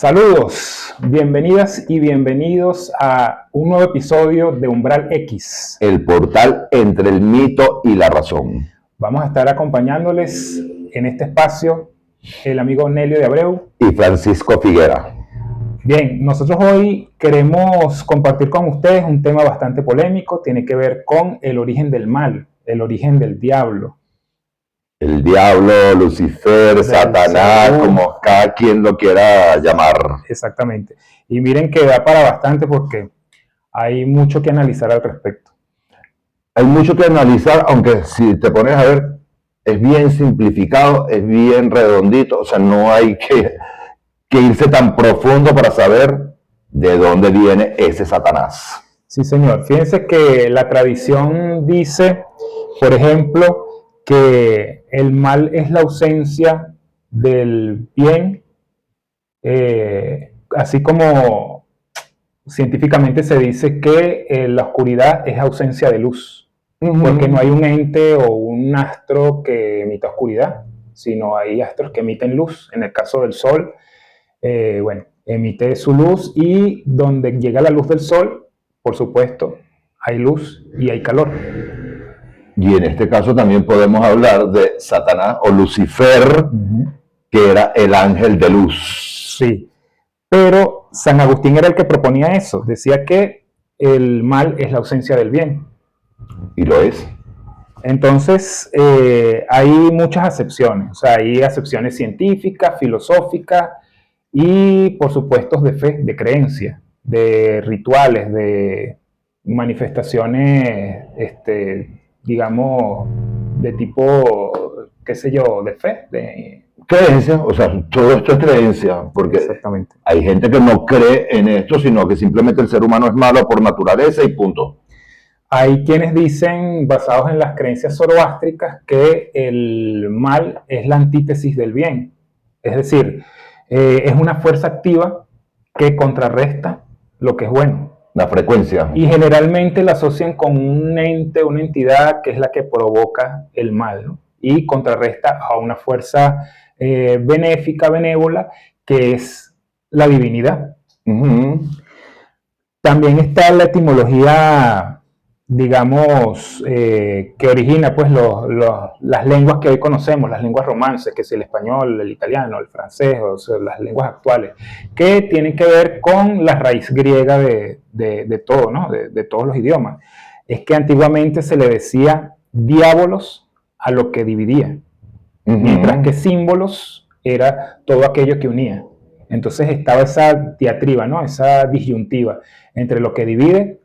Saludos, bienvenidas y bienvenidos a un nuevo episodio de Umbral X. El portal entre el mito y la razón. Vamos a estar acompañándoles en este espacio el amigo Nelio de Abreu y Francisco Figuera. Bien, nosotros hoy queremos compartir con ustedes un tema bastante polémico, tiene que ver con el origen del mal, el origen del diablo. El diablo, Lucifer, Satanás, como cada quien lo quiera llamar. Exactamente. Y miren que da para bastante porque hay mucho que analizar al respecto. Hay mucho que analizar, aunque si te pones a ver, es bien simplificado, es bien redondito, o sea, no hay que irse tan profundo para saber de dónde viene ese Satanás. Sí, señor. Fíjense que la tradición dice, por ejemplo, que el mal es la ausencia del bien, así como científicamente se dice que la oscuridad es ausencia de luz, porque no hay un ente o un astro que emita oscuridad, sino hay astros que emiten luz. En el caso del sol, emite su luz y donde llega la luz del sol, por supuesto, hay luz y hay calor. Y en este caso también podemos hablar de Satanás o Lucifer, que era el ángel de luz. Sí, pero San Agustín era el que proponía eso. Decía que el mal es la ausencia del bien. Y lo es. Entonces, hay muchas acepciones. O sea, hay acepciones científicas, filosóficas y, por supuesto, de fe, de creencia, de rituales, de manifestaciones, digamos, de tipo, qué sé yo, de fe, de creencia, o sea, todo esto es creencia, porque hay gente que no cree en esto, sino que simplemente el ser humano es malo por naturaleza y punto. Hay quienes dicen, basados en las creencias zoroástricas, que el mal es la antítesis del bien. Es decir, es una fuerza activa que contrarresta lo que es bueno. La frecuencia. Y generalmente la asocian con un ente, una entidad que es la que provoca el mal, ¿no? Y contrarresta a una fuerza benéfica, benévola, que es la divinidad. También está la etimología, digamos, que origina pues las lenguas que hoy conocemos, las lenguas romances, que es el español, el italiano, el francés, o sea, las lenguas actuales, que tienen que ver con la raíz griega de todo, ¿no? De todos los idiomas. Es que antiguamente se le decía diabolos a lo que dividía, mientras que símbolos era todo aquello que unía. Entonces estaba esa diatriba, ¿no? Esa disyuntiva entre lo que divide,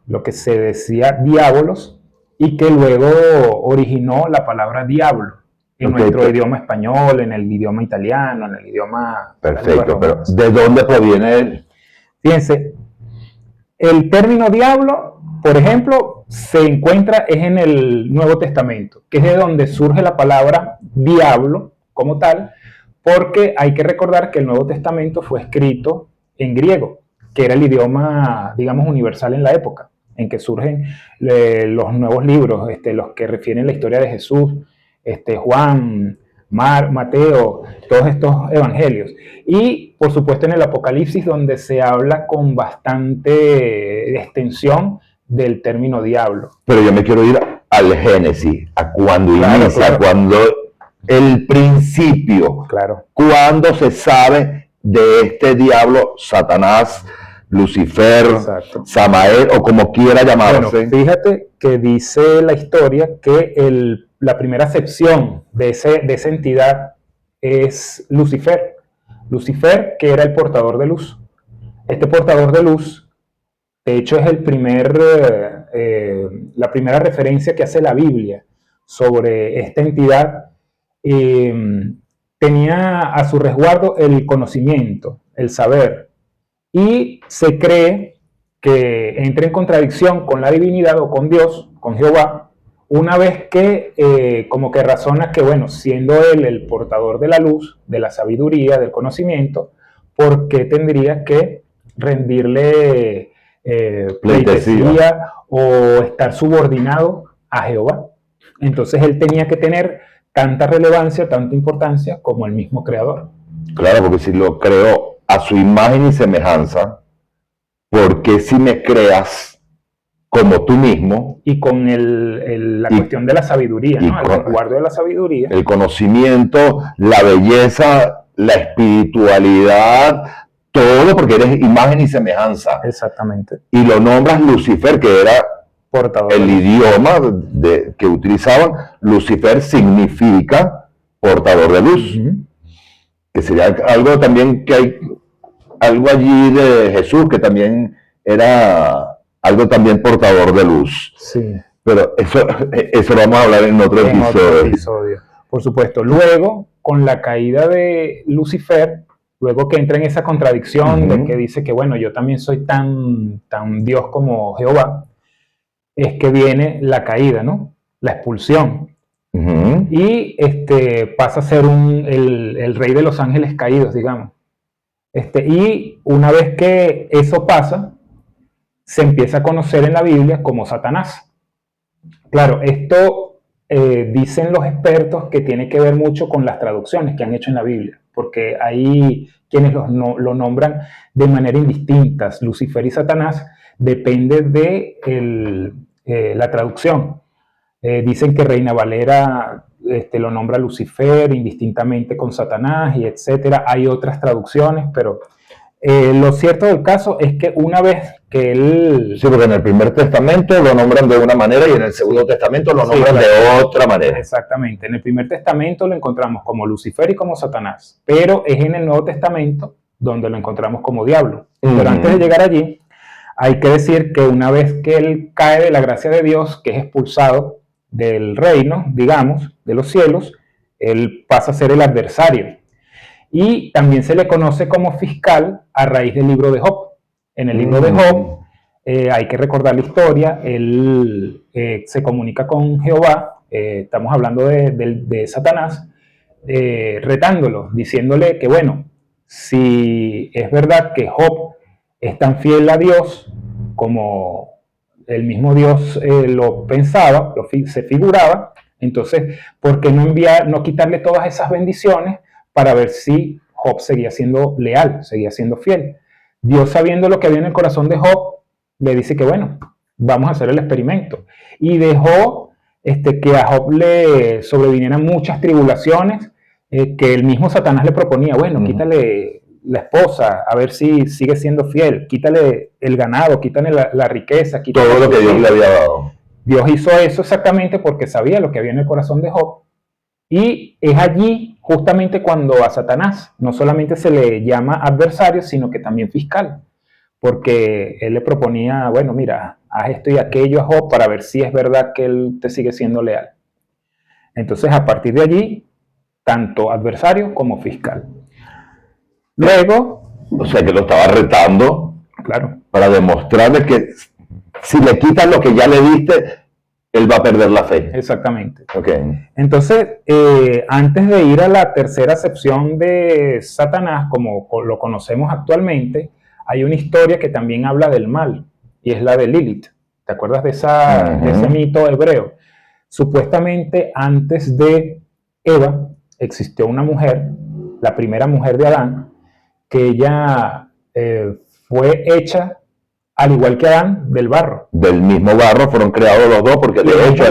lo que se decía diabolos, y que luego originó la palabra diablo en nuestro idioma español, en el idioma italiano, en el idioma... Perfecto, pero ¿de dónde proviene él? Fíjense, el término diablo, por ejemplo, se encuentra en el Nuevo Testamento, que es de donde surge la palabra diablo como tal, porque hay que recordar que el Nuevo Testamento fue escrito en griego, que era el idioma, digamos, universal en la época en que surgen los nuevos libros, los que refieren la historia de Jesús, Juan, Mateo, todos estos evangelios. Y, por supuesto, en el Apocalipsis, donde se habla con bastante extensión del término diablo. Pero yo me quiero ir al Génesis, a cuando inicia, cuando el principio, cuando se sabe de este diablo, Satanás, Lucifer, Samael, o como quiera llamarse. Bueno, fíjate que dice la historia que la primera acepción de esa entidad es Lucifer. Lucifer, que era el portador de luz. Este portador de luz, de hecho, es la primera referencia que hace la Biblia sobre esta entidad. Tenía a su resguardo el conocimiento, el saber, y se cree que entra en contradicción con la divinidad o con Dios, con Jehová, una vez que como que razona que, bueno, siendo él el portador de la luz, de la sabiduría, del conocimiento, ¿por qué tendría que rendirle pleitesía o estar subordinado a Jehová? Entonces él tenía que tener tanta relevancia, tanta importancia como el mismo creador. Claro, porque si lo creó a su imagen y semejanza, ¿por qué si me creas como tú mismo? Y con la cuestión de la sabiduría, ¿no? El resguardo de la sabiduría. El conocimiento, la belleza, la espiritualidad, todo porque eres imagen y semejanza. Exactamente. Y lo nombras Lucifer, que era portador el idioma que utilizaban. Lucifer significa portador de luz. Que sería algo también que hay, algo allí de Jesús, que también era algo también portador de luz. Sí. Pero eso lo vamos a hablar en otro episodio. Por supuesto. Luego, con la caída de Lucifer, luego que entra en esa contradicción de que dice que, bueno, yo también soy tan Dios como Jehová, es que viene la caída, ¿no? La expulsión. Y pasa a ser el rey de los ángeles caídos, digamos. Y una vez que eso pasa, se empieza a conocer en la Biblia como Satanás. Claro, esto dicen los expertos que tiene que ver mucho con las traducciones que han hecho en la Biblia, porque hay quienes lo nombran de manera indistinta. Lucifer y Satanás depende de la traducción. Dicen que Reina Valera lo nombra Lucifer indistintamente con Satanás y etcétera. Hay otras traducciones, pero lo cierto del caso es que una vez que él... Sí, porque en el Primer Testamento lo nombran de una manera y en el Segundo Testamento lo nombran de otra manera. Exactamente. En el Primer Testamento lo encontramos como Lucifer y como Satanás, pero es en el Nuevo Testamento donde lo encontramos como diablo. Pero antes de llegar allí, hay que decir que una vez que él cae de la gracia de Dios, que es expulsado del reino, digamos, de los cielos, él pasa a ser el adversario. Y también se le conoce como fiscal a raíz del libro de Job. En el libro de Job, hay que recordar la historia, él se comunica con Jehová, estamos hablando de Satanás, retándolo, diciéndole que, bueno, si es verdad que Job es tan fiel a Dios como el mismo Dios lo pensaba, se figuraba, entonces, ¿por qué no quitarle todas esas bendiciones para ver si Job seguía siendo leal, seguía siendo fiel? Dios, sabiendo lo que había en el corazón de Job, le dice que bueno, vamos a hacer el experimento. Y dejó que a Job le sobrevinieran muchas tribulaciones, que el mismo Satanás le proponía, bueno, quítale la esposa, a ver si sigue siendo fiel, quítale el ganado, quítale la riqueza, quítale todo lo que Dios le había dado. Dios hizo eso exactamente porque sabía lo que había en el corazón de Job. Y es allí justamente cuando a Satanás no solamente se le llama adversario, sino que también fiscal, porque él le proponía, bueno, mira, haz esto y aquello a Job para ver si es verdad que él te sigue siendo leal. Entonces, a partir de allí, tanto adversario como fiscal. Luego... O sea, que lo estaba retando, claro, para demostrarle que si le quitas lo que ya le diste, él va a perder la fe. Exactamente. Okay. Entonces, antes de ir a la tercera acepción de Satanás, como lo conocemos actualmente, hay una historia que también habla del mal, y es la de Lilith. ¿Te acuerdas de ese mito hebreo? Supuestamente, antes de Eva, existió una mujer, la primera mujer de Adán, que ella fue hecha, al igual que Adán, del barro. Del mismo barro fueron creados los dos, porque de hecho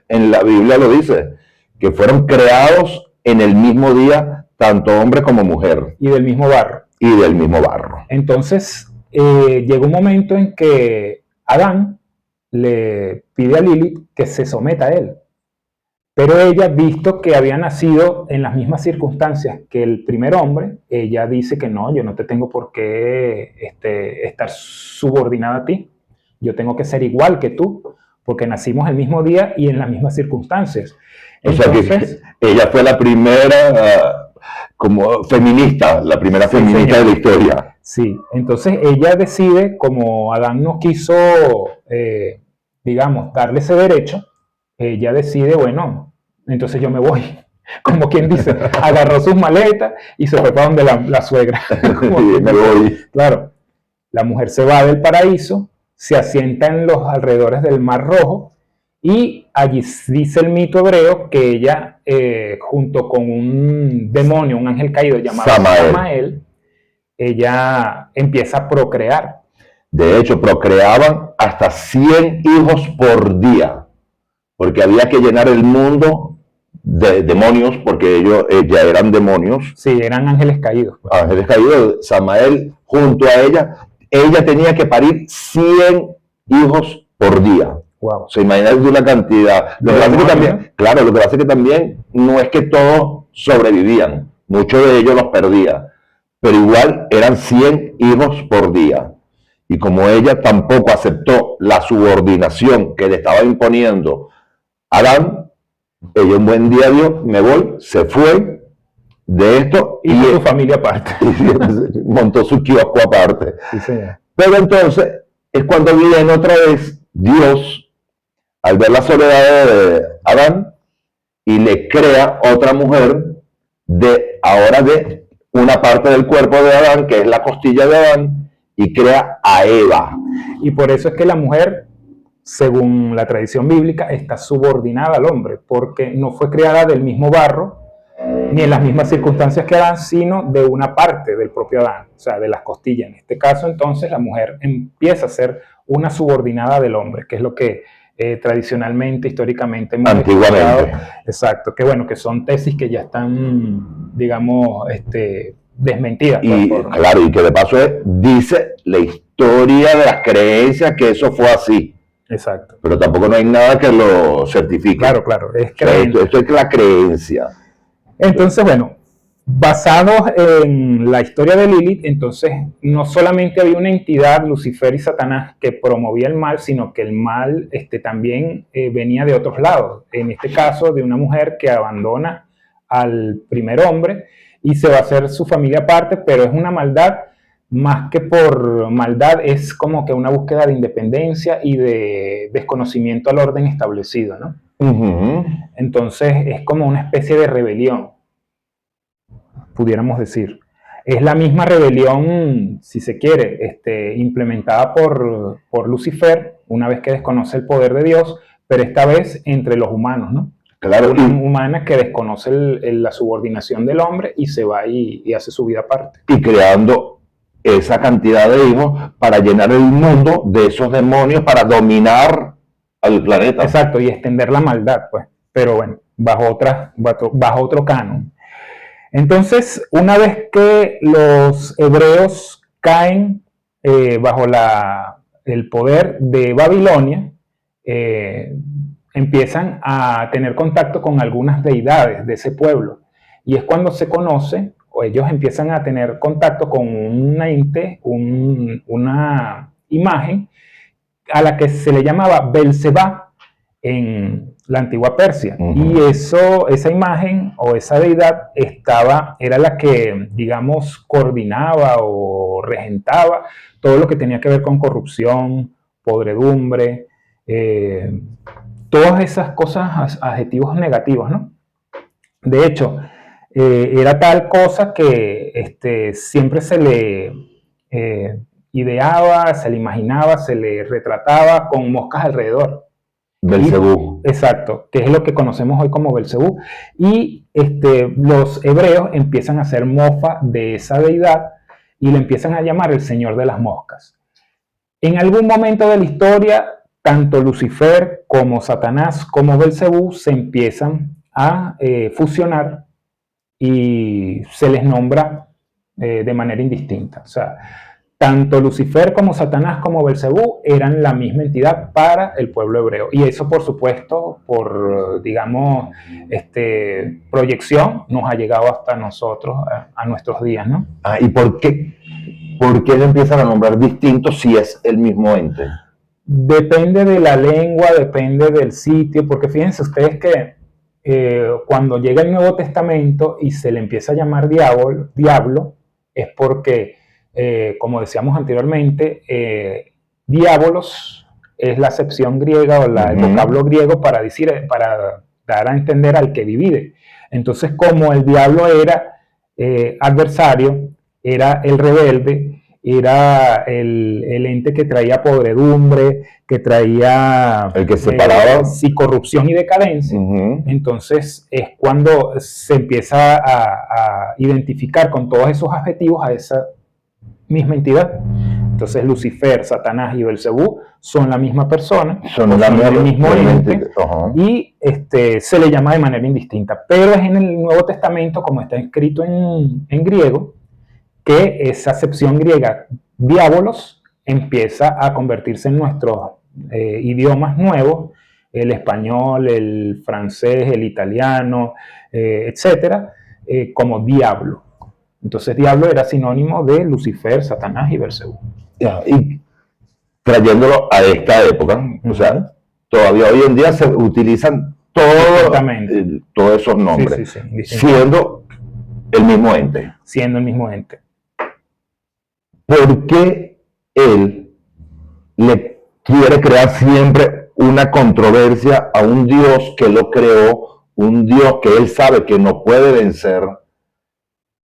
en la Biblia lo dice, que fueron creados en el mismo día, tanto hombre como mujer. Y del mismo barro. Y del mismo barro. Entonces, llegó un momento en que Adán le pide a Lilith que se someta a él. Pero ella, visto que había nacido en las mismas circunstancias que el primer hombre, ella dice que no, yo no te tengo por qué estar subordinada a ti. Yo tengo que ser igual que tú, porque nacimos el mismo día y en las mismas circunstancias. Entonces, o sea que ella fue la primera como feminista, la primera feminista de la historia. Sí, entonces ella decide, como Adán no quiso, digamos, darle ese derecho, ella decide, bueno, entonces yo me voy. Como quien dice, agarró sus maletas y se fue para donde la suegra. Sí, me voy. Claro, la mujer se va del paraíso, se asienta en los alrededores del Mar Rojo y allí dice el mito hebreo que ella, junto con un demonio, un ángel caído llamado Samael, ella empieza a procrear. De hecho, procreaban hasta 100 hijos por día, porque había que llenar el mundo de demonios, porque ellos ya eran demonios. Sí, eran ángeles caídos. Ángeles caídos. Samael, junto a ella tenía que parir 100 hijos por día. Wow. Se imagina una cantidad. Lo que pasa es que también, claro, lo que pasa es que también no es que todos sobrevivían, muchos de ellos los perdían, pero igual eran 100 hijos por día. Y como ella tampoco aceptó la subordinación que le estaba imponiendo Adán, ella un buen día dijo, me voy, se fue de esto y su familia aparte. Montó su kiosco aparte. Sí, señor. Pero entonces es cuando viene otra vez Dios, al ver la soledad de Adán, y le crea otra mujer ahora de una parte del cuerpo de Adán, que es la costilla de Adán, y crea a Eva. Y por eso es que la mujer, según la tradición bíblica, está subordinada al hombre, porque no fue creada del mismo barro, ni en las mismas circunstancias que Adán, sino de una parte del propio Adán, o sea, de las costillas. En este caso, entonces, la mujer empieza a ser una subordinada del hombre, que es lo que tradicionalmente, históricamente, antiguamente. Exacto, que bueno, que son tesis que ya están, digamos, desmentidas. Y claro, y que de paso dice la historia de las creencias que eso fue así. Exacto. Pero tampoco no hay nada que lo certifique. Claro, claro. Es esto es la creencia. Entonces, bueno, basados en la historia de Lilith, entonces no solamente había una entidad, Lucifer y Satanás, que promovía el mal, sino que el mal también venía de otros lados. En este caso, de una mujer que abandona al primer hombre y se va a hacer su familia aparte, pero es una maldad, más que por maldad, es como que una búsqueda de independencia y de desconocimiento al orden establecido, ¿no? Entonces es como una especie de rebelión, pudiéramos decir. Es la misma rebelión, si se quiere, implementada por Lucifer, una vez que desconoce el poder de Dios, pero esta vez entre los humanos, ¿no? Claro, una humana que desconoce la subordinación del hombre y se va y hace su vida aparte. Y creando esa cantidad de hijos para llenar el mundo de esos demonios, para dominar al planeta. Exacto, y extender la maldad, pues. Pero bueno, bajo otro canon. Entonces, una vez que los hebreos caen bajo el poder de Babilonia, empiezan a tener contacto con algunas deidades de ese pueblo. Y es cuando se conoce, o ellos empiezan a tener contacto con una imagen a la que se le llamaba Belcebá en la antigua Persia. Y esa imagen o esa deidad era la que, digamos, coordinaba o regentaba todo lo que tenía que ver con corrupción, podredumbre, todas esas cosas, adjetivos negativos, ¿no? De hecho, era tal cosa que siempre se le ideaba, se le imaginaba, se le retrataba con moscas alrededor. Belcebú. Exacto, que es lo que conocemos hoy como Belcebú. Y los hebreos empiezan a hacer mofa de esa deidad y le empiezan a llamar el Señor de las Moscas. En algún momento de la historia, tanto Lucifer como Satanás como Belcebú se empiezan a fusionar y se les nombra de manera indistinta. O sea, tanto Lucifer como Satanás como Belcebú eran la misma entidad para el pueblo hebreo. Y eso, por supuesto, por, digamos, proyección, nos ha llegado hasta nosotros, a nuestros días, ¿no? ¿Y por qué le empiezan a nombrar distintos si es el mismo ente? Depende de la lengua, depende del sitio, porque fíjense ustedes que cuando llega el Nuevo Testamento y se le empieza a llamar diablo, es porque, como decíamos anteriormente, diabolos es la acepción griega o el vocablo griego para dar a entender al que divide. Entonces, como el diablo era adversario, era el rebelde, era el ente que traía podredumbre, que traía el que separaba corrupción y decadencia. Entonces es cuando se empieza a identificar con todos esos adjetivos a esa misma entidad. Entonces Lucifer, Satanás y Belcebú son la misma persona, son el mismo ente, y se le llama de manera indistinta. Pero es en el Nuevo Testamento, como está escrito en griego, que esa acepción griega, diabolos, empieza a convertirse en nuestros idiomas nuevos, el español, el francés, el italiano, etcétera, como diablo. Entonces diablo era sinónimo de Lucifer, Satanás y Belcebú. Y trayéndolo a esta época, o sea, todavía hoy en día se utilizan todos esos nombres, siendo el mismo ente. Siendo el mismo ente. ¿Por qué él le quiere crear siempre una controversia a un Dios que lo creó, un Dios que él sabe que no puede vencer?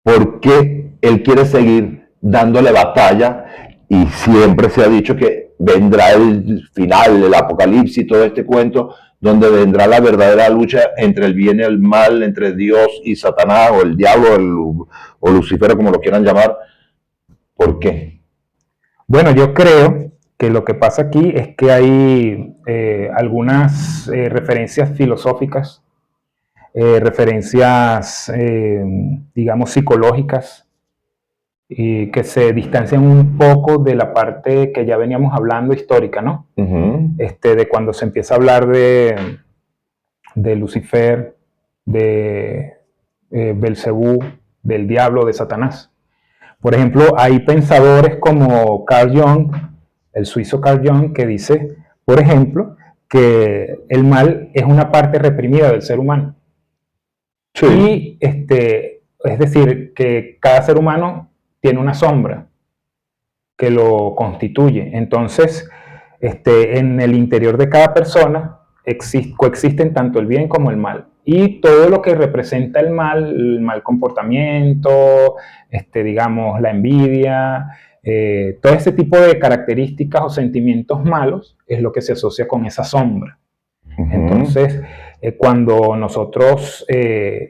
¿Por qué él quiere seguir dándole batalla? Y siempre se ha dicho que vendrá el final, el apocalipsis, todo este cuento, donde vendrá la verdadera lucha entre el bien y el mal, entre Dios y Satanás, o el diablo, o Lucifer, como lo quieran llamar. ¿Por qué? Bueno, yo creo que lo que pasa aquí es que hay algunas referencias filosóficas, referencias, digamos, psicológicas, y que se distancian un poco de la parte que ya veníamos hablando histórica, ¿no? De cuando se empieza a hablar de Lucifer, de Belcebú, del diablo, de Satanás. Por ejemplo, hay pensadores como Carl Jung, el suizo Carl Jung, que dice, por ejemplo, que el mal es una parte reprimida del ser humano. Sí. Y es decir, que cada ser humano tiene una sombra que lo constituye. Entonces, en el interior de cada persona coexisten tanto el bien como el mal. Y todo lo que representa el mal comportamiento, digamos, la envidia, todo ese tipo de características o sentimientos malos es lo que se asocia con esa sombra. Entonces, cuando nosotros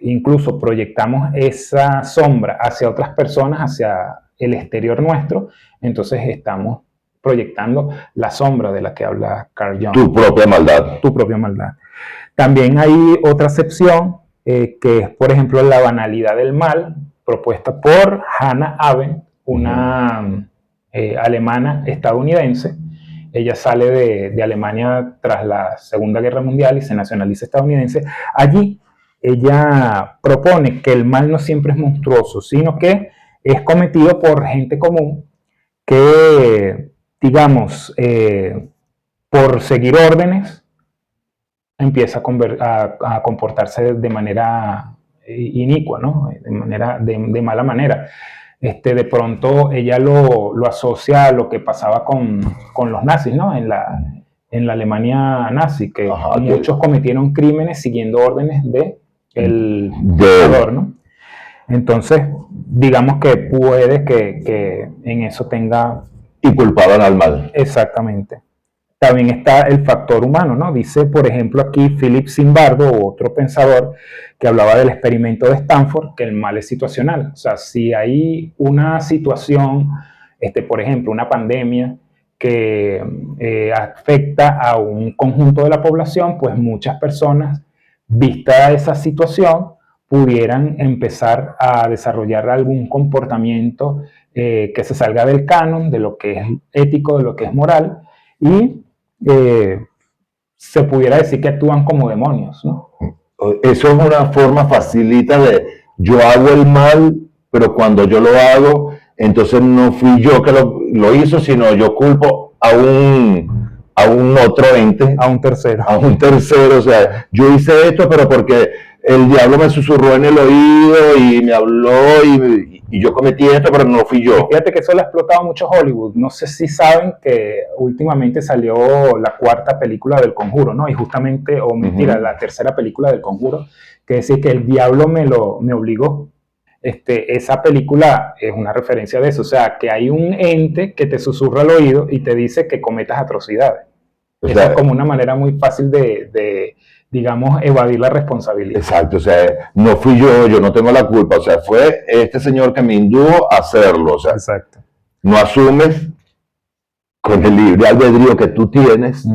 incluso proyectamos esa sombra hacia otras personas, hacia el exterior nuestro, entonces estamos proyectando la sombra de la que habla Carl Jung. Tu propia maldad. Tu propia maldad. También hay otra acepción que es, por ejemplo, la banalidad del mal, propuesta por Hannah Arendt, una alemana estadounidense. Ella sale de Alemania tras la Segunda Guerra Mundial y se nacionaliza estadounidense. Allí ella propone que el mal no siempre es monstruoso, sino que es cometido por gente común que, digamos, por seguir órdenes, empieza a comportarse de manera inicua, ¿no? De mala manera. De pronto ella lo asocia a lo que pasaba con los nazis, ¿no? En la Alemania nazi, que muchos cometieron crímenes siguiendo órdenes del dictador, ¿no? Entonces, digamos que puede que en eso tenga... Y culpaban al mal. Exactamente. También está el factor humano, ¿no? Dice, por ejemplo, aquí Philip Zimbardo, otro pensador, que hablaba del experimento de Stanford, que el mal es situacional. O sea, si hay una situación, por ejemplo, una pandemia que afecta a un conjunto de la población, pues muchas personas, vista esa situación, pudieran empezar a desarrollar algún comportamiento que se salga del canon, de lo que es ético, de lo que es moral, y se pudiera decir que actúan como demonios, ¿no? Eso es una forma facilita de yo hago el mal, pero cuando yo lo hago, entonces no fui yo que lo hizo, sino yo culpo a un otro ente. A un tercero. A un tercero, o sea, yo hice esto, pero porque el diablo me susurró en el oído y me habló y yo cometí esto, pero no fui yo. Fíjate que eso lo ha explotado mucho Hollywood. No sé si saben que últimamente salió la cuarta película del Conjuro, ¿no? Y justamente, o mentira, la tercera película del Conjuro, que decir que el diablo me obligó. Esa película es una referencia de eso, o sea, que hay un ente que te susurra al oído y te dice que cometas atrocidades. O sea, es como una manera muy fácil de, digamos, evadir la responsabilidad. Exacto, o sea, no fui yo no tengo la culpa, o sea, fue este señor que me indujo a hacerlo, o sea. Exacto. No asumes con el libre albedrío que tú tienes,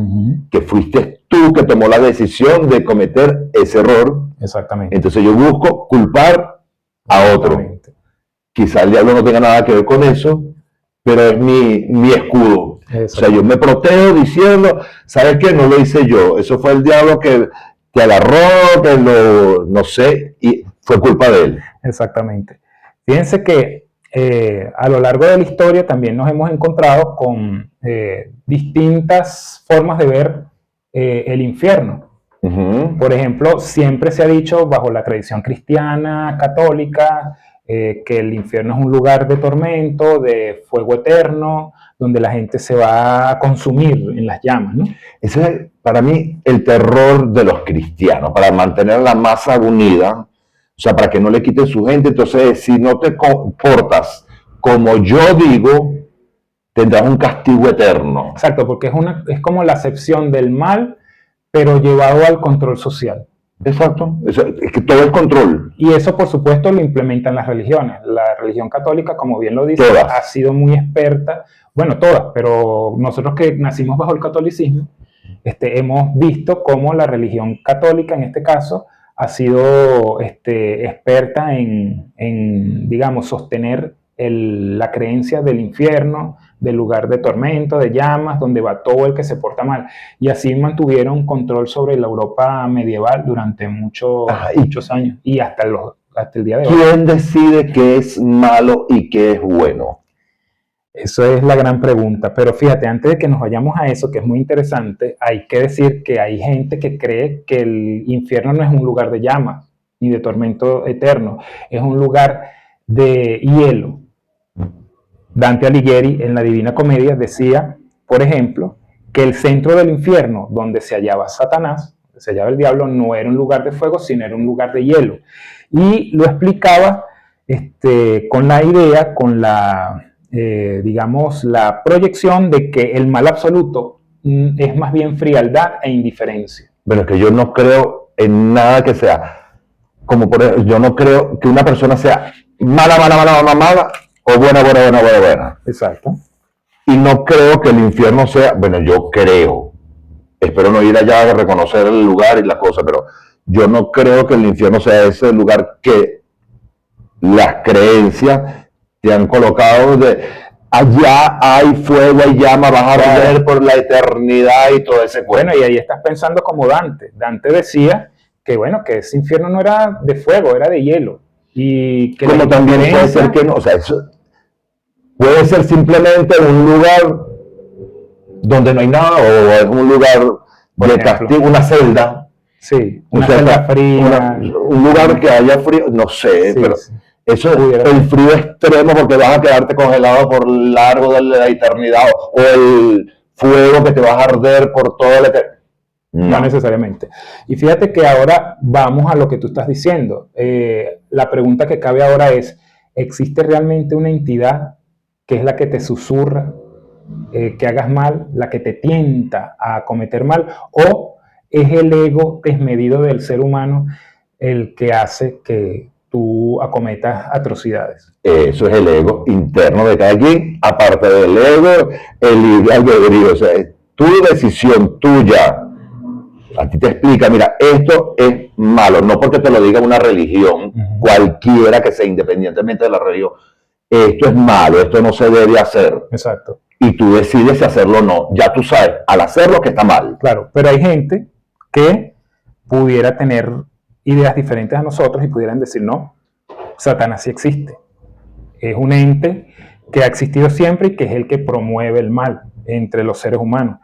que fuiste tú que tomó la decisión de cometer ese error. Exactamente. Entonces yo busco culpar a otro. Quizá el diablo no tenga nada que ver con eso, pero es mi escudo. O sea, yo me protejo diciendo, ¿sabes qué? No lo hice yo. Eso fue el diablo que te agarró, que no sé, y fue culpa de él. Exactamente. Fíjense que a lo largo de la historia también nos hemos encontrado con distintas formas de ver el infierno. Por ejemplo, siempre se ha dicho bajo la tradición cristiana, católica, que el infierno es un lugar de tormento, de fuego eterno, donde la gente se va a consumir en las llamas, ¿no? Ese es, para mí, el terror de los cristianos, para mantener la masa unida, o sea, para que no le quiten su gente. Entonces, si no te comportas como yo digo, tendrás un castigo eterno. Exacto, porque es como la acepción del mal, pero llevado al control social. Exacto, es que todo es control. Y eso, por supuesto, lo implementan las religiones. La religión católica, como bien lo dice, ha sido muy experta, bueno, todas, pero nosotros que nacimos bajo el catolicismo, hemos visto cómo la religión católica, en este caso, ha sido experta en, digamos, sostener la creencia del infierno, del lugar de tormento, de llamas, donde va todo el que se porta mal. Y así mantuvieron control sobre la Europa medieval durante muchos años y hasta el día de hoy. ¿Quién decide qué es malo y qué es bueno? Eso es la gran pregunta. Pero fíjate, antes de que nos vayamos a eso, que es muy interesante, hay que decir que hay gente que cree que el infierno no es un lugar de llamas ni de tormento eterno, es un lugar de hielo. Dante Alighieri, en la Divina Comedia, decía, por ejemplo, que el centro del infierno, donde se hallaba Satanás, donde se hallaba el diablo, no era un lugar de fuego, sino era un lugar de hielo. Y lo explicaba con la idea, con la, digamos, la proyección de que el mal absoluto es más bien frialdad e indiferencia. Bueno, es que yo no creo en nada que sea, como por ejemplo, yo no creo que una persona sea mala, o buena. Exacto. Y no creo que el infierno sea, bueno, yo creo, espero no ir allá a reconocer el lugar y la cosa, pero yo no creo que el infierno sea ese lugar que las creencias te han colocado de allá hay fuego, hay llama, vas a arder por la eternidad y todo ese cuento. Bueno, y ahí estás pensando como Dante. Dante decía que, bueno, que ese infierno no era de fuego, era de hielo. Y que como también puede ser que no, o sea, eso puede ser simplemente un lugar donde no hay nada, o es un lugar de castigo, una celda. Sí, una celda fría. Un lugar que haya frío, no sé, sí, pero sí. Eso es el frío extremo porque vas a quedarte congelado por largo de la eternidad, o el fuego que te vas a arder por toda la eternidad. No necesariamente. Y fíjate que ahora vamos a lo que tú estás diciendo. La pregunta que cabe ahora es, ¿existe realmente una entidad que es la que te susurra que hagas mal, la que te tienta a cometer mal? ¿O es el ego desmedido del ser humano el que hace que tú acometas atrocidades? Eso es el ego interno de cada quien. Aparte del ego, el libre albedrío. O sea, es tu decisión tuya. A ti te explica, mira, esto es malo, no porque te lo diga una religión, cualquiera que sea, independientemente de la religión. Esto es malo, esto no se debe hacer. Exacto. Y tú decides si hacerlo o no. Ya tú sabes, al hacerlo que está mal. Claro, pero hay gente que pudiera tener ideas diferentes a nosotros y pudieran decir, no, Satanás sí existe. Es un ente que ha existido siempre y que es el que promueve el mal entre los seres humanos.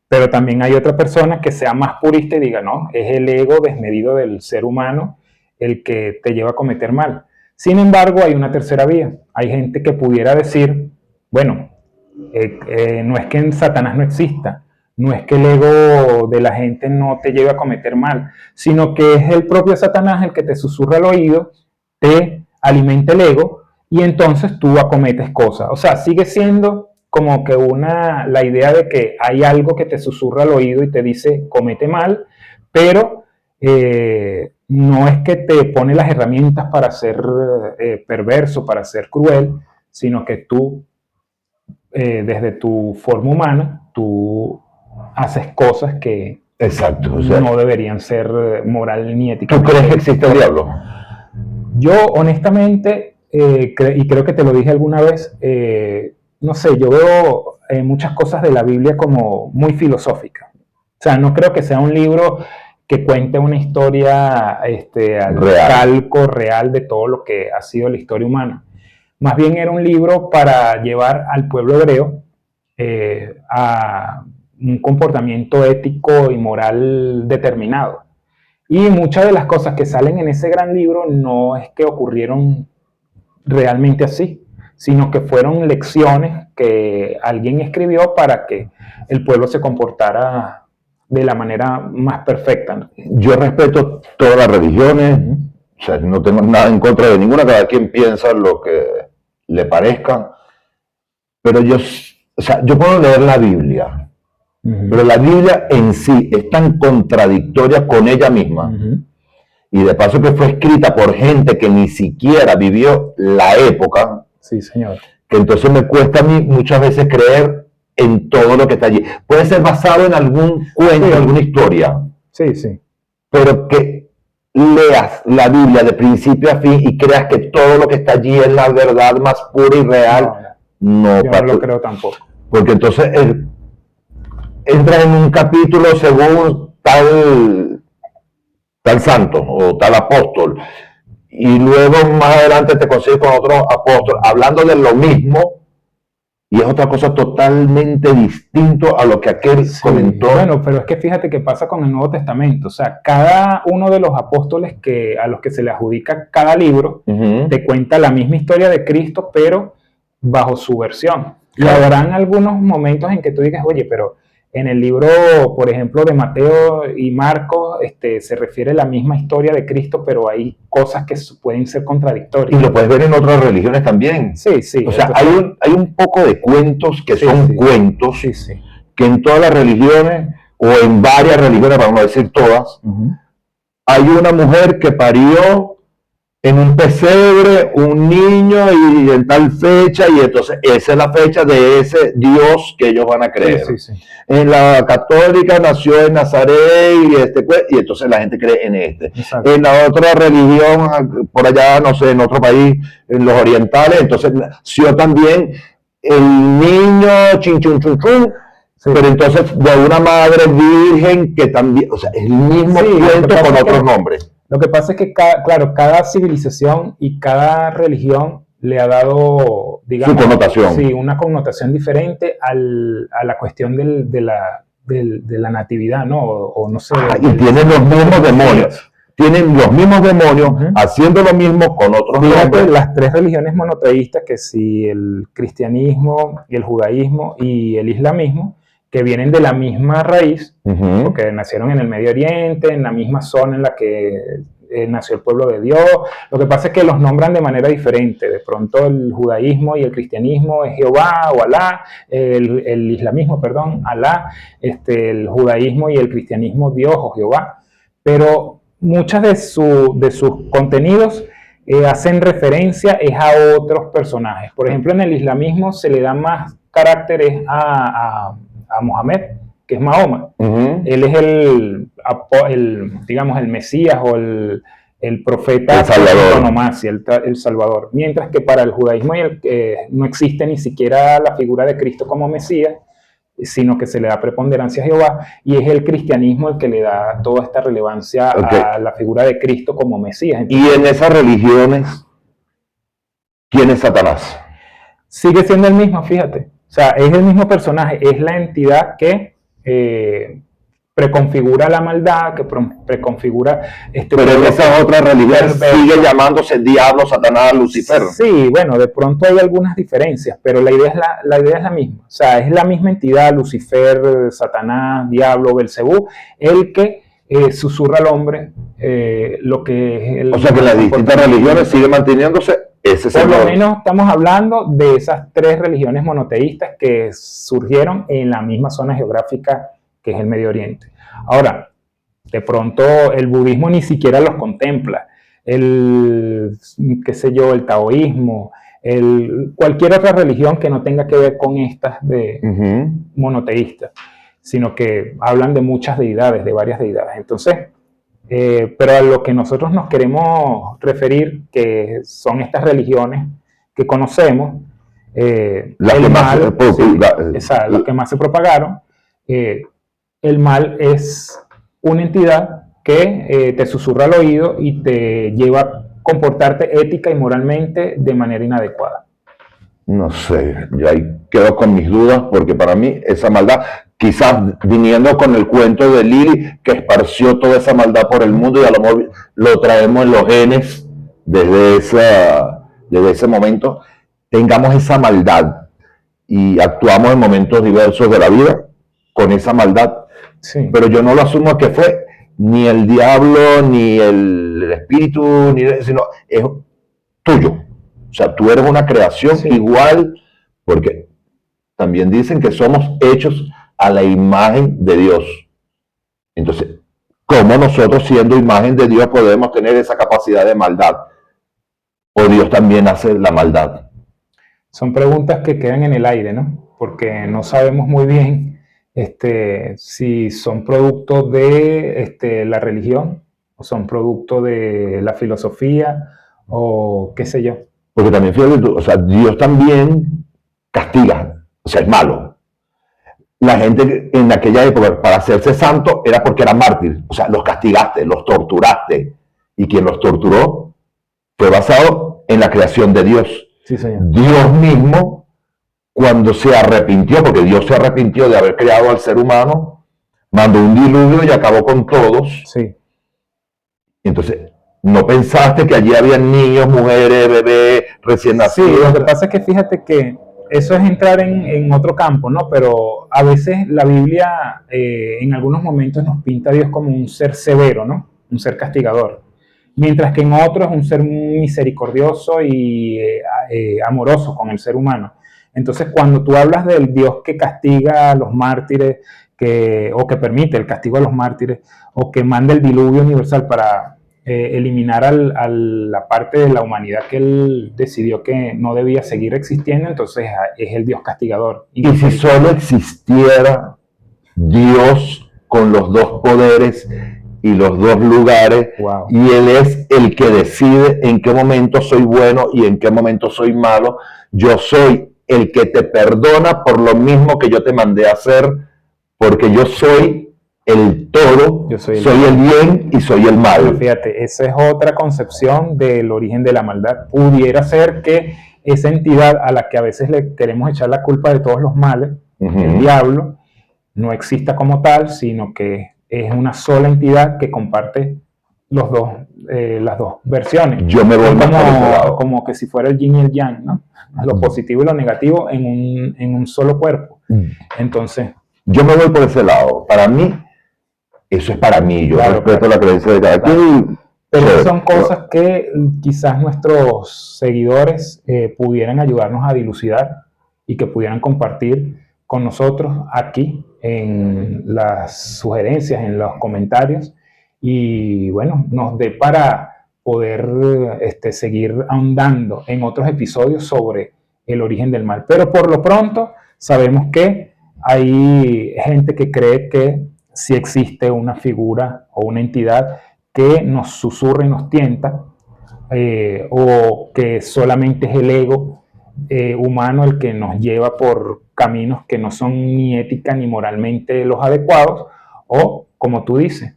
Pero también hay otra persona que sea más purista y diga, no, es el ego desmedido del ser humano el que te lleva a cometer mal. Sin embargo, hay una tercera vía. Hay gente que pudiera decir, bueno, no es que Satanás no exista, no es que el ego de la gente no te lleve a cometer mal, sino que es el propio Satanás el que te susurra al oído, te alimenta el ego y entonces tú acometes cosas. O sea, sigue siendo como que la idea de que hay algo que te susurra al oído y te dice comete mal, pero no es que te pone las herramientas para ser perverso, para ser cruel, sino que tú desde tu forma humana, tú haces cosas que exacto, o sea, no deberían ser moral ni éticas. ¿Tú crees que existe el diablo? Yo honestamente, y creo que te lo dije alguna vez, no sé, yo veo muchas cosas de la Biblia como muy filosóficas. O sea, no creo que sea un libro que cuente una historia al calco real de todo lo que ha sido la historia humana. Más bien era un libro para llevar al pueblo hebreo a un comportamiento ético y moral determinado. Y muchas de las cosas que salen en ese gran libro no es que ocurrieron realmente así, sino que fueron lecciones que alguien escribió para que el pueblo se comportara de la manera más perfecta. Yo respeto todas las religiones, o sea, no tengo nada en contra de ninguna, cada quien piensa lo que le parezca, pero yo puedo leer la Biblia, pero la Biblia en sí es tan contradictoria con ella misma, y de paso que fue escrita por gente que ni siquiera vivió la época, sí, señor, que entonces me cuesta a mí muchas veces creer en todo lo que está allí. Puede ser basado en algún cuento, sí, alguna historia. Sí, sí. Pero que leas la Biblia de principio a fin y creas que todo lo que está allí es la verdad más pura y real, no lo creo tampoco. Porque entonces entra en un capítulo según tal santo o tal apóstol, y luego más adelante te consigues con otro apóstol hablando de lo mismo, y es otra cosa totalmente distinto a lo que aquel comentó. Bueno, pero es que fíjate qué pasa con el Nuevo Testamento. O sea, cada uno de los apóstoles a los que se le adjudica cada libro, te cuenta la misma historia de Cristo, pero bajo su versión. Y habrán algunos momentos en que tú digas, oye, pero en el libro, por ejemplo, de Mateo y Marcos, se refiere a la misma historia de Cristo, pero hay cosas que pueden ser contradictorias. Y lo puedes ver en otras religiones también. Sí, sí. O sea, hay un poco de cuentos que son cuentos, que en todas las religiones, o en varias religiones, para no decir todas, hay una mujer que parió en un pesebre un niño y en tal fecha, y entonces esa es la fecha de ese Dios que ellos van a creer. En la católica nació en Nazaret y entonces la gente cree en este. Exacto. En la otra religión, por allá, no sé, en otro país, en los orientales, entonces nació también el niño chin chun chun chun. Sí. Pero entonces de una madre virgen que también, o sea, es el mismo cuento con otros nombres. Lo que pasa es que, cada civilización y cada religión le ha dado, digamos, su connotación. Sí, una connotación diferente a la cuestión de la natividad, ¿no? O no sé. Y tienen los mismos demonios. Tienen los mismos demonios haciendo lo mismo con otros nombres. Las tres religiones monoteístas, que si el cristianismo, el judaísmo y el islamismo, que vienen de la misma raíz, porque nacieron en el Medio Oriente, en la misma zona en la que nació el pueblo de Dios. Lo que pasa es que los nombran de manera diferente. De pronto el judaísmo y el cristianismo es Jehová o Alá, el islamismo, perdón, Alá, el judaísmo y el cristianismo Dios o Jehová. Pero muchas de sus contenidos hacen referencia a otros personajes. Por ejemplo, en el islamismo se le da más caracteres a Mohammed, que es Mahoma. Él es digamos, el Mesías o el profeta, el Salvador. Mientras que para el judaísmo no existe ni siquiera la figura de Cristo como Mesías, sino que se le da preponderancia a Jehová, y es el cristianismo el que le da toda esta relevancia a la figura de Cristo como Mesías. Entonces, y en esas religiones, ¿quién es Satanás? Sigue siendo el mismo, fíjate. O sea, es el mismo personaje, es la entidad que preconfigura la maldad, que preconfigura... Pero en esas otras religiones sigue llamándose diablo, Satanás, Lucifer. Sí, bueno, de pronto hay algunas diferencias, pero la idea es la misma. O sea, es la misma entidad, Lucifer, Satanás, diablo, Belcebú, el que susurra al hombre lo que es O sea, que las distintas religiones siguen manteniéndose. Por lo menos estamos hablando de esas tres religiones monoteístas que surgieron en la misma zona geográfica que es el Medio Oriente. Ahora, de pronto el budismo ni siquiera los contempla. El taoísmo, cualquier otra religión que no tenga que ver con estas de monoteístas, sino que hablan de muchas deidades, de varias deidades. Entonces, pero a lo que nosotros nos queremos referir, que son estas religiones que conocemos, las que más se propagaron, el mal es una entidad que te susurra al oído y te lleva a comportarte ética y moralmente de manera inadecuada. No sé, yo ahí quedo con mis dudas, porque para mí esa maldad, quizás viniendo con el cuento de Lili, que esparció toda esa maldad por el mundo, y a lo mejor lo traemos en los genes desde ese momento, tengamos esa maldad y actuamos en momentos diversos de la vida con esa maldad. Sí. Pero yo no lo asumo que fue ni el diablo, ni el espíritu, sino es tuyo. O sea, tú eres una creación igual, porque también dicen que somos hechos a la imagen de Dios. Entonces, ¿cómo nosotros, siendo imagen de Dios, podemos tener esa capacidad de maldad? ¿O Dios también hace la maldad? Son preguntas que quedan en el aire, ¿no? Porque no sabemos muy bien si son producto de la religión, o son producto de la filosofía, o qué sé yo. Porque también, fíjate, o sea, Dios también castiga, o sea, es malo. La gente en aquella época, para hacerse santo, era porque era mártir. O sea, los castigaste, los torturaste. Y quien los torturó fue basado en la creación de Dios. Sí, señor. Dios mismo, cuando se arrepintió, porque Dios se arrepintió de haber creado al ser humano, mandó un diluvio y acabó con todos. Sí. Entonces, ¿no pensaste que allí había niños, mujeres, bebés, recién nacidos? Sí, lo que pasa es que fíjate que eso es entrar en otro campo, ¿no? Pero a veces la Biblia en algunos momentos nos pinta a Dios como un ser severo, ¿no? Un ser castigador. Mientras que en otros es un ser misericordioso y amoroso con el ser humano. Entonces, cuando tú hablas del Dios que castiga a los mártires, o que permite el castigo a los mártires, o que manda el diluvio universal para eliminar a la parte de la humanidad que él decidió que no debía seguir existiendo, entonces es el Dios castigador. Y si solo existiera Dios con los dos poderes y los dos lugares, wow, y Él es el que decide en qué momento soy bueno y en qué momento soy malo, yo soy el que te perdona por lo mismo que yo te mandé a hacer, porque yo soy el todo, soy el bien y soy el mal. Pero fíjate, esa es otra concepción del origen de la maldad. Pudiera ser que esa entidad a la que a veces le queremos echar la culpa de todos los males, el diablo, no exista como tal, sino que es una sola entidad que comparte las dos versiones. Yo me voy como que si fuera el yin y el yang, ¿no? Lo positivo y lo negativo en un solo cuerpo. Entonces, yo me voy por ese lado. Para mí, eso es para mí. Yo respeto la creencia de cada quien. Pero son cosas que quizás nuestros seguidores pudieran ayudarnos a dilucidar y que pudieran compartir con nosotros aquí en las sugerencias, en los comentarios, y bueno, nos dé para poder seguir ahondando en otros episodios sobre el origen del mal. Pero por lo pronto sabemos que hay gente que cree que sí existe una figura o una entidad que nos susurra y nos tienta, o que solamente es el ego humano el que nos lleva por caminos que no son ni ética ni moralmente los adecuados, o como tú dices,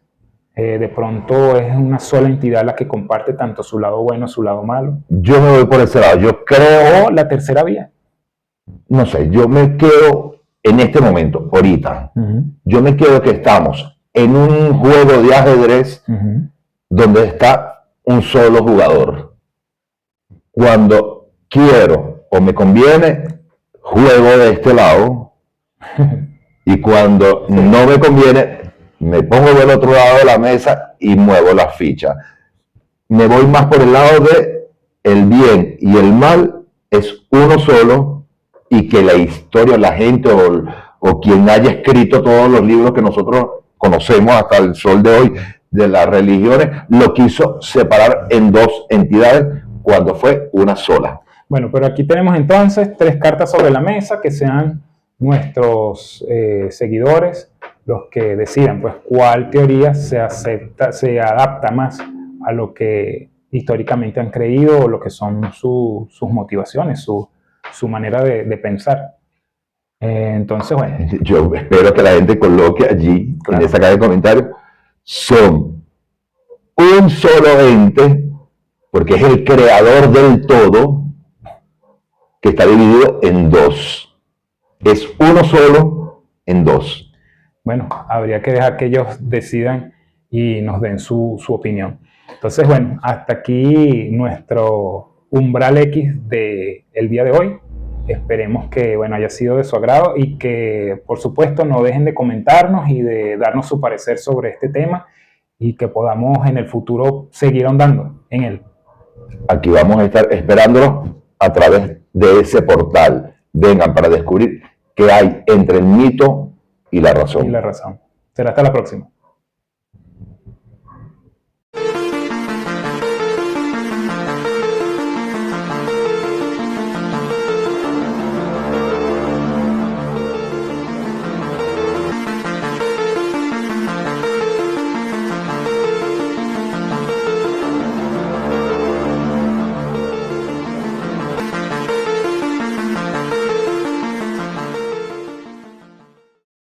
de pronto es una sola entidad la que comparte tanto su lado bueno, su lado malo. Yo me voy por ese lado. Yo creo... O la tercera vía. No sé, yo me quedo en este momento, ahorita. Yo me quedo que estamos en un juego de ajedrez donde está un solo jugador. Cuando quiero o me conviene, juego de este lado, y cuando no me conviene, me pongo del otro lado de la mesa y muevo las fichas. Me voy más por el lado de el bien y el mal es uno solo, y que la historia, la gente o quien haya escrito todos los libros que nosotros conocemos hasta el sol de hoy de las religiones, lo quiso separar en dos entidades cuando fue una sola. Bueno, pero aquí tenemos entonces 3 cartas sobre la mesa que sean nuestros seguidores los que decidan pues cuál teoría se adapta más a lo que históricamente han creído o lo que son sus motivaciones, su manera de pensar. Entonces, bueno. Yo espero que la gente coloque allí, claro, en esa caja de comentarios, son un solo ente, porque es el creador del todo, que está dividido en 2. Es uno solo en 2. Bueno, habría que dejar que ellos decidan y nos den su opinión. Entonces, bueno, hasta aquí nuestro umbral X del día de hoy. Esperemos que bueno, haya sido de su agrado y que, por supuesto, no dejen de comentarnos y de darnos su parecer sobre este tema y que podamos en el futuro seguir ahondando en él. Aquí vamos a estar esperándolos a través de ese portal. Vengan para descubrir qué hay entre el mito y la razón. Y la razón. Será hasta la próxima.